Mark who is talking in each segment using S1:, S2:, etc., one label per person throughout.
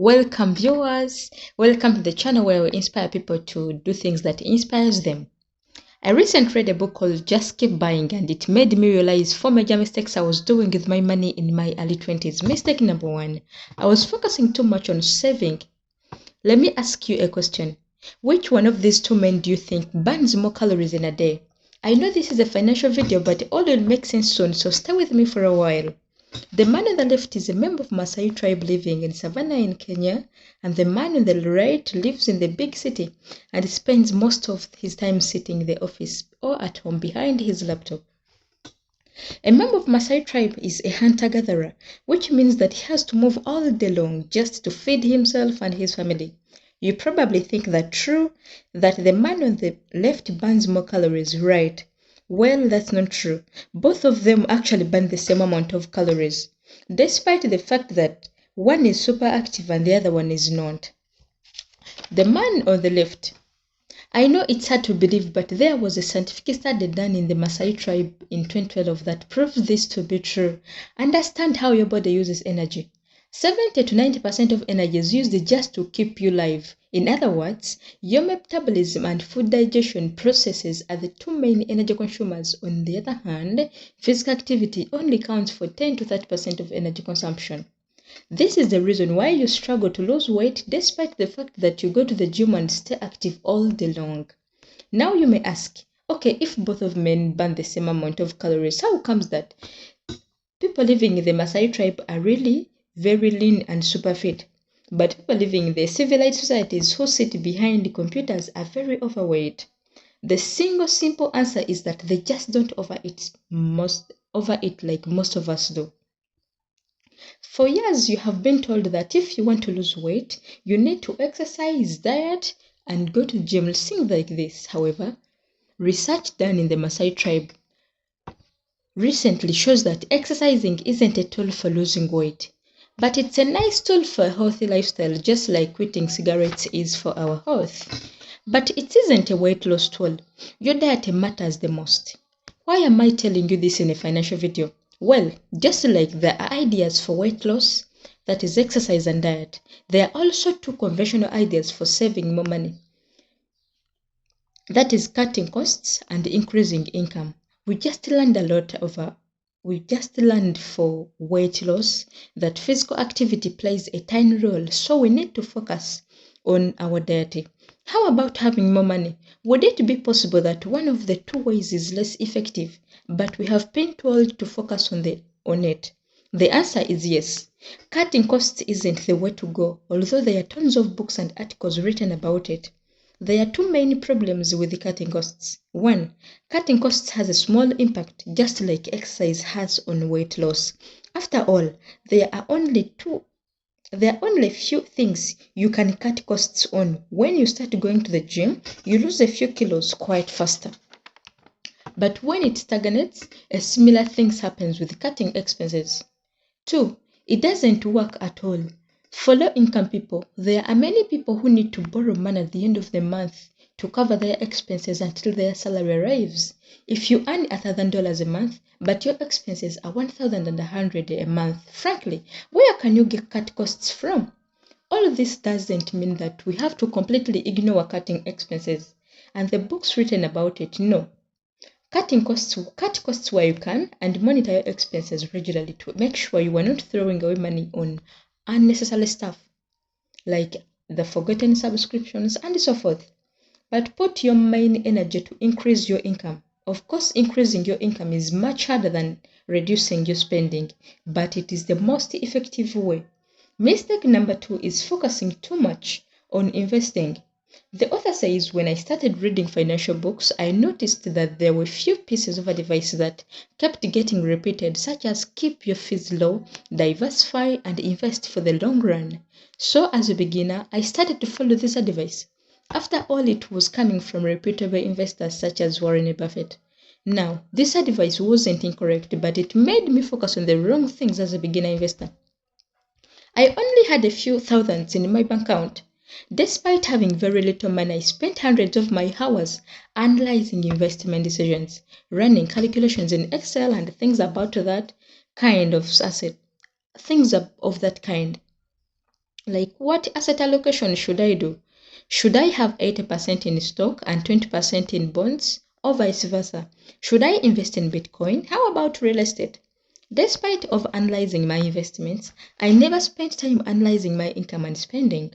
S1: Welcome viewers, welcome to the channel where we inspire people to do things that inspires them. I recently read a book called Just Keep Buying and it made me realize 4 major mistakes I was doing with my money in my early 20s. Mistake number 1, I was focusing too much on saving. Let me ask you a question. Which one of these two men do you think burns more calories in a day? I know this is a financial video, but all will make sense soon, so stay with me for a while. The man on the left is a member of Maasai tribe living in Savannah in Kenya, and the man on the right lives in the big city and spends most of his time sitting in the office or at home behind his laptop. A member of Maasai tribe is a hunter-gatherer, which means that he has to move all day long just to feed himself and his family. You probably think that true, that the man on the left burns more calories, right? Well, that's not true. Both of them actually burn the same amount of calories, despite the fact that one is super active and the other one is not. The man on the left. I know it's hard to believe, but there was a scientific study done in the Maasai tribe in 2012 that proves this to be true. Understand how your body uses energy. 70 to 90% of energy is used just to keep you alive. In other words, your metabolism and food digestion processes are the two main energy consumers. On the other hand, physical activity only counts for 10 to 30% of energy consumption. This is the reason why you struggle to lose weight despite the fact that you go to the gym and stay active all day long. Now you may ask, okay, if both of men burn the same amount of calories, how comes that people living in the Maasai tribe are really very lean and super fit, but people living in the civilized societies who sit behind computers are very overweight? The single simple answer is that they just don't overeat like most of us do. For years, you have been told that if you want to lose weight, you need to exercise, diet, and go to the gym, things like this. However, research done in the Maasai tribe recently shows that exercising isn't a tool for losing weight, but it's a nice tool for a healthy lifestyle, just like quitting cigarettes is for our health. But it isn't a weight loss tool. Your diet matters the most. Why am I telling you this in a financial video? Well, just like there are ideas for weight loss, that is exercise and diet, there are also two conventional ideas for saving more money. That is cutting costs and increasing income. We just learned for weight loss that physical activity plays a tiny role, so we need to focus on our diet. How about having more money? Would it be possible that one of the two ways is less effective, but we have been told to focus on it? The answer is yes. Cutting costs isn't the way to go, although there are tons of books and articles written about it. There are two main problems with cutting costs. 1. Cutting costs has a small impact, just like exercise has on weight loss. After all, there are only few things you can cut costs on. When you start going to the gym, you lose a few kilos quite faster. But when it stagnates, a similar thing happens with cutting expenses. 2. It doesn't work at all. For low-income people, there are many people who need to borrow money at the end of the month to cover their expenses until their salary arrives. If you earn $1,000 a month, but your expenses are $1,100 a month, frankly, where can you cut costs from? All of this doesn't mean that we have to completely ignore cutting expenses, and the books written about it, no. Cut costs where you can and monitor your expenses regularly to make sure you are not throwing away money on unnecessary stuff like the forgotten subscriptions and so forth. But put your main energy to increase your income. Of course, increasing your income is much harder than reducing your spending, but it is the most effective way. Mistake number 2 is focusing too much on investing. The author says, when I started reading financial books, I noticed that there were few pieces of advice that kept getting repeated, such as keep your fees low, diversify, and invest for the long run. So as a beginner, I started to follow this advice. After all, it was coming from reputable investors such as Warren Buffett. Now, this advice wasn't incorrect, but it made me focus on the wrong things as a beginner investor. I only had a few thousands in my bank account. Despite having very little money, I spent hundreds of my hours analyzing investment decisions, running calculations in Excel and things about that kind of asset, things of that kind. Like, what asset allocation should I do? Should I have 80% in stock and 20% in bonds, or vice versa? Should I invest in Bitcoin? How about real estate? Despite of analyzing my investments, I never spent time analyzing my income and spending.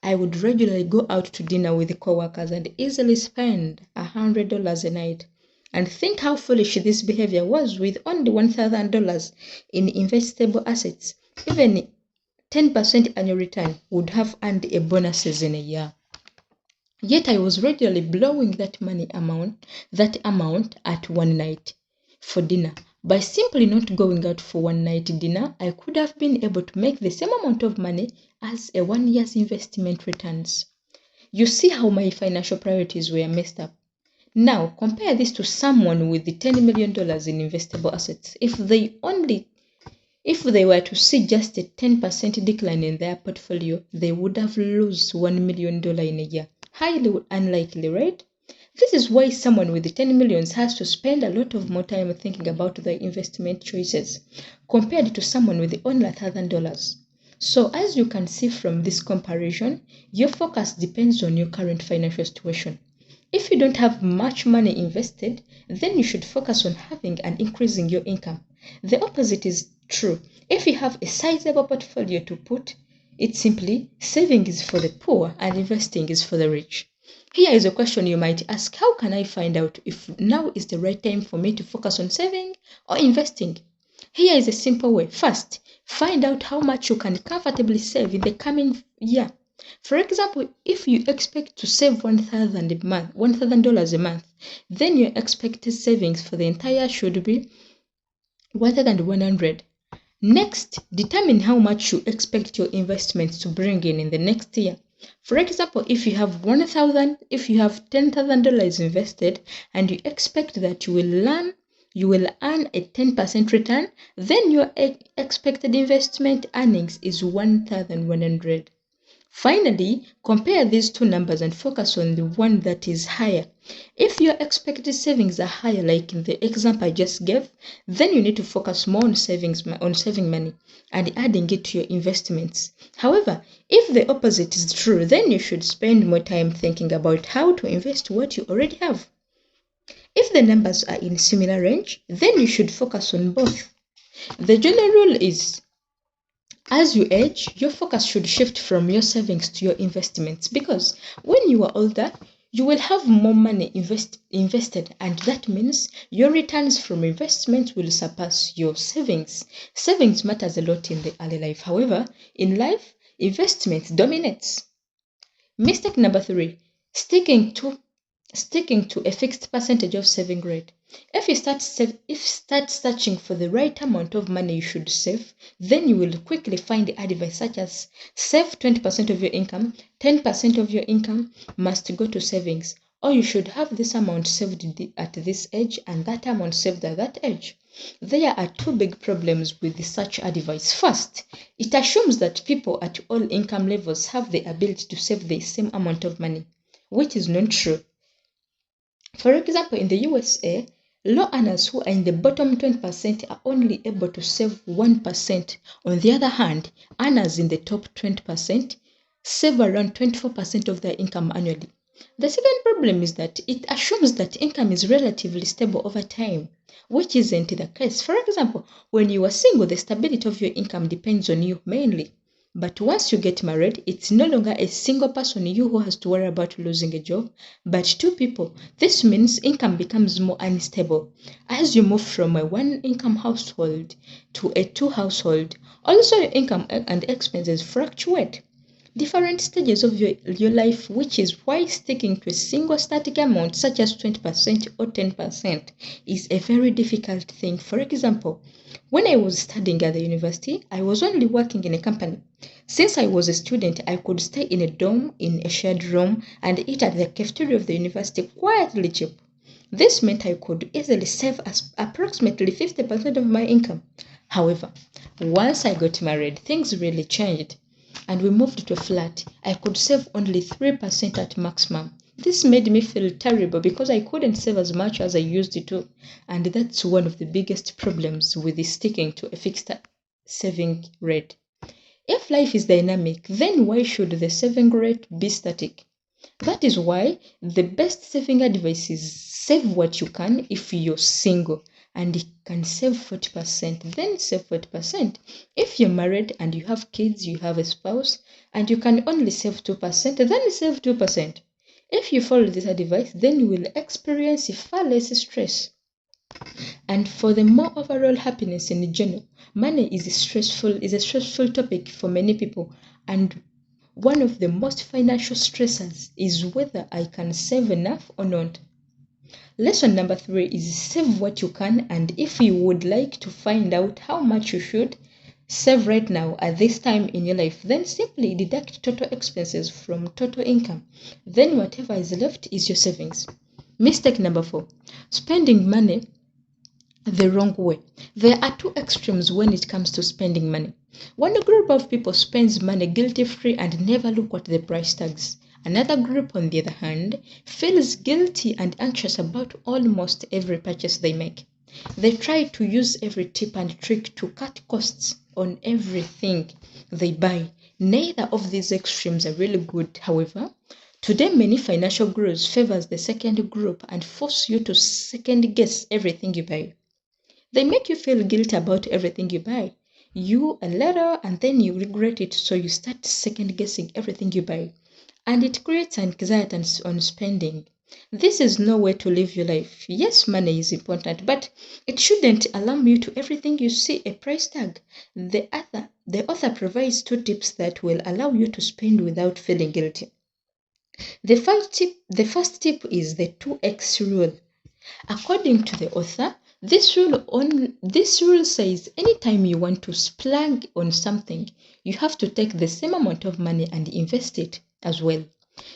S1: I would regularly go out to dinner with coworkers and easily spend $100 a night. And think how foolish this behavior was with only $1,000 in investable assets. Even 10% annual return would have earned a bonuses in a year. Yet I was regularly blowing that amount at one night for dinner. By simply not going out for one night dinner, I could have been able to make the same amount of money as a 1 year's investment returns. You see how my financial priorities were messed up. Now compare this to someone with the $10 million in investable assets. If they were to see just a 10% decline in their portfolio, they would have lost $1 million in a year. Highly unlikely, right? This is why someone with 10 millions has to spend a lot of more time thinking about their investment choices compared to someone with only $1,000. So as you can see from this comparison, your focus depends on your current financial situation. If you don't have much money invested, then you should focus on having and increasing your income. The opposite is true. If you have a sizable portfolio to put, it's simply saving is for the poor and investing is for the rich. Here is a question you might ask: how can I find out if now is the right time for me to focus on saving or investing? Here is a simple way. First, find out how much you can comfortably save in the coming year. For example, if you expect to save $1,000 a month, then your expected savings for the entire year should be $1,100. Next, determine how much you expect your investments to bring in the next year. For example, if you have $10,000 invested and you expect that you will earn a 10% return, then your expected investment earnings is $1,100. Finally, compare these two numbers and focus on the one that is higher. If your expected savings are higher, like in the example I just gave, then you need to focus more on saving money and adding it to your investments. However, if the opposite is true, then you should spend more time thinking about how to invest what you already have. If the numbers are in similar range, then you should focus on both. The general rule is, as you age, your focus should shift from your savings to your investments, because when you are older, you will have more money invested, and that means your returns from investments will surpass your savings. Savings matters a lot in the early life. However, in life, investments dominates. Mistake number 3, sticking to a fixed percentage of saving rate. If you start searching for the right amount of money you should save, then you will quickly find advice such as save 20% of your income, 10% of your income must go to savings, or you should have this amount saved at this age and that amount saved at that age. There are two big problems with such advice. First, it assumes that people at all income levels have the ability to save the same amount of money, which is not true. For example, in the USA, low earners who are in the bottom 20% are only able to save 1%. On the other hand, earners in the top 20% save around 24% of their income annually. The second problem is that it assumes that income is relatively stable over time, which isn't the case. For example, when you are single, the stability of your income depends on you mainly. But once you get married, it's no longer a single person you who has to worry about losing a job, but two people. This means income becomes more unstable as you move from a one-income household to a two household. Also, your income and expenses fluctuate. Different stages of your life, which is why sticking to a single static amount such as 20% or 10% is a very difficult thing. For example, when I was studying at the university, I was only working in a company. Since I was a student, I could stay in a dorm, in a shared room, and eat at the cafeteria of the university quietly cheap. This meant I could easily save approximately 50% of my income. However, once I got married, things really changed, and we moved to a flat. I could save only 3% at maximum. This made me feel terrible because I couldn't save as much as I used to, and that's one of the biggest problems with sticking to a fixed saving rate. If life is dynamic, then why should the saving rate be static? That is why the best saving advice is save what you can if you're single and you can save 40%, then save 40%. If you're married and you have kids, you have a spouse, and you can only save 2%, then save 2%. If you follow this advice, then you will experience far less stress. And for the more overall happiness in general, money is a stressful topic for many people, and one of the most financial stressors is whether I can save enough or not. Lesson number 3 is save what you can, and if you would like to find out how much you should save right now at this time in your life, then simply deduct total expenses from total income. Then whatever is left is your savings. Mistake number 4, spending money the wrong way. There are two extremes when it comes to spending money. One group of people spends money guilt-free and never look at the price tags. Another group, on the other hand, feels guilty and anxious about almost every purchase they make. They try to use every tip and trick to cut costs on everything they buy. Neither of these extremes are really good, however. Today, many financial gurus favors the second group and force you to second guess everything you buy. They make you feel guilty about everything you buy. You a little and then you regret it, so you start second guessing everything you buy. And it creates anxiety on spending. This is no way to live your life. Yes, money is important, but it shouldn't alarm you to everything you see a price tag. The author provides 2 tips that will allow you to spend without feeling guilty. The first tip is the 2x rule. According to the author, this rule says anytime you want to splurge on something, you have to take the same amount of money and invest it as well.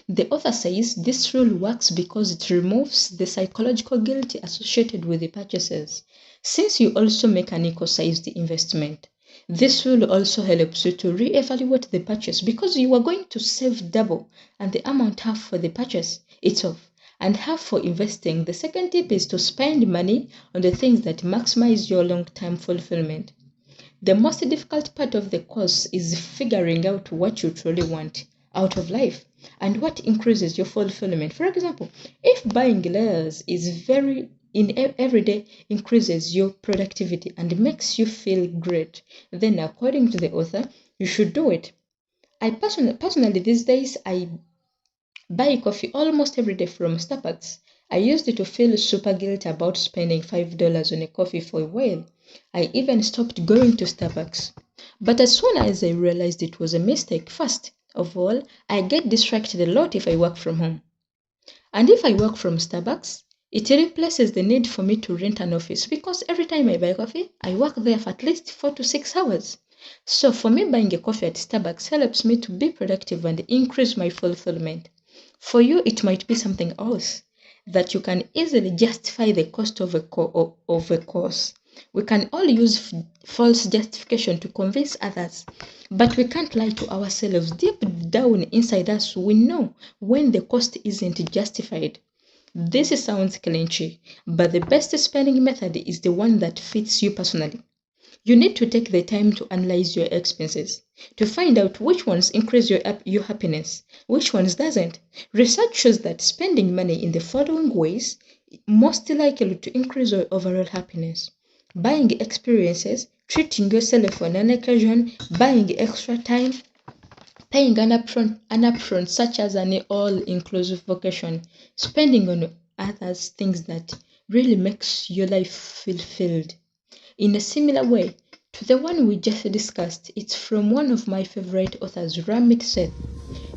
S1: The author says this rule works because it removes the psychological guilt associated with the purchases, since you also make an equal-sized investment. This rule also helps you to re-evaluate the purchase because you are going to save double and the amount half for the purchase itself and half for investing. The second tip is to spend money on the things that maximize your long-term fulfillment. The most difficult part of the course is figuring out what you truly want out of life and what increases your fulfillment. For example, if buying layers is every day increases your productivity and makes you feel great, then according to the author, you should do it. I personally these days I buy coffee almost every day from Starbucks. I used to feel super guilty about spending $5 on a coffee for a while. I even stopped going to Starbucks. But as soon as I realized it was a mistake, first of all, I get distracted a lot if I work from home. And if I work from Starbucks, it replaces the need for me to rent an office because every time I buy coffee, I work there for at least 4 to 6 hours. So for me, buying a coffee at Starbucks helps me to be productive and increase my fulfillment. For you, it might be something else that you can easily justify the cost of a course. We can all use false justification to convince others, but we can't lie to ourselves. Deep down inside us, we know when the cost isn't justified. This sounds clinchy, but the best spending method is the one that fits you personally. You need to take the time to analyze your expenses, to find out which ones increase your happiness, which ones doesn't. Research shows that spending money in the following ways most likely to increase your overall happiness. Buying experiences, treating yourself on an occasion, buying extra time, paying an upfront such as an all-inclusive vacation, spending on others things that really makes your life fulfilled. In a similar way to the one we just discussed, it's from one of my favorite authors, Ramit Sethi.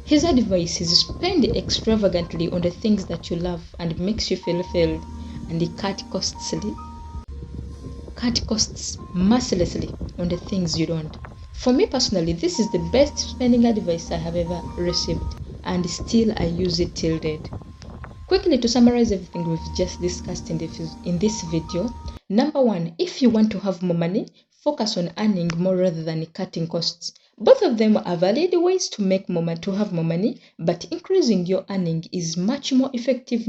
S1: His advice is spend extravagantly on the things that you love and makes you feel fulfilled, and cut costs mercilessly on the things you don't. For me personally, this is the best spending advice I have ever received, and still I use it till date. Quickly to summarize everything we've just discussed in this video. Number 1, if you want to have more money, focus on earning more rather than cutting costs. Both of them are valid ways to make more money, to have more money, but increasing your earning is much more effective.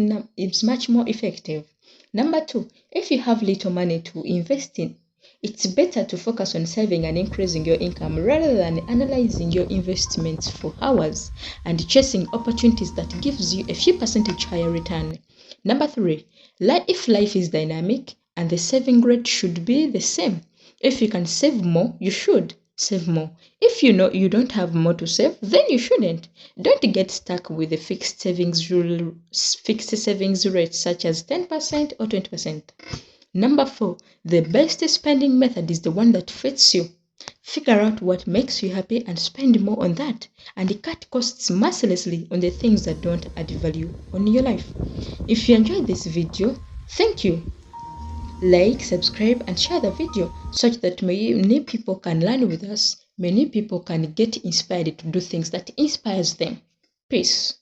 S1: Number 2, if you have little money to invest in, It's better to focus on saving and increasing your income rather than analyzing your investments for hours and chasing opportunities that gives you a few percentage higher return. Number 3, if life is dynamic and the saving rate should be the same. If you can save more, you should save more. If you know you don't have more to save, then you shouldn't. Don't get stuck with a fixed savings rate such as 10% or 20%. Number 4, the best spending method is the one that fits you. Figure out what makes you happy and spend more on that, and cut costs mercilessly on the things that don't add value on your life. If you enjoyed this video, thank you. Like, subscribe, and share the video such that many people can learn with us, many people can get inspired to do things that inspires them. Peace.